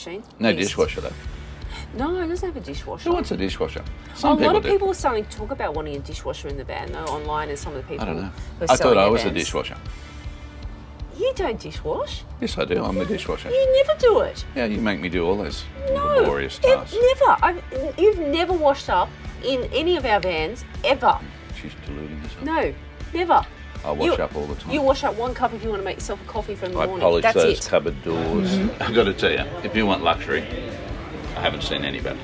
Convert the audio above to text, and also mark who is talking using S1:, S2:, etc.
S1: machine.
S2: No
S1: Yes.
S2: dishwasher though.
S1: No, it doesn't have a dishwasher.
S2: Who wants a dishwasher?
S1: A
S2: Some
S1: lot of
S2: do.
S1: people are starting to talk about wanting a dishwasher in the van, though, online, and some of the people.
S2: I don't know.
S1: Who are
S2: I thought
S1: selling
S2: I
S1: their
S2: was a
S1: vans.
S2: dishwasher.
S1: You don't dishwash.
S2: Yes, I do. I'm the dishwasher.
S1: You never do it.
S2: Yeah, you make me do all those
S1: No,
S2: laborious tasks.
S1: never. You've never washed up in any of our vans ever.
S2: She's deluding herself.
S1: No, never.
S2: I wash up all the time.
S1: You wash up one cup if you want to make yourself a coffee for the
S2: I
S1: morning.
S2: polish
S1: That's
S2: those
S1: it.
S2: cupboard doors. I've got to tell you, if you want luxury, I haven't seen any better.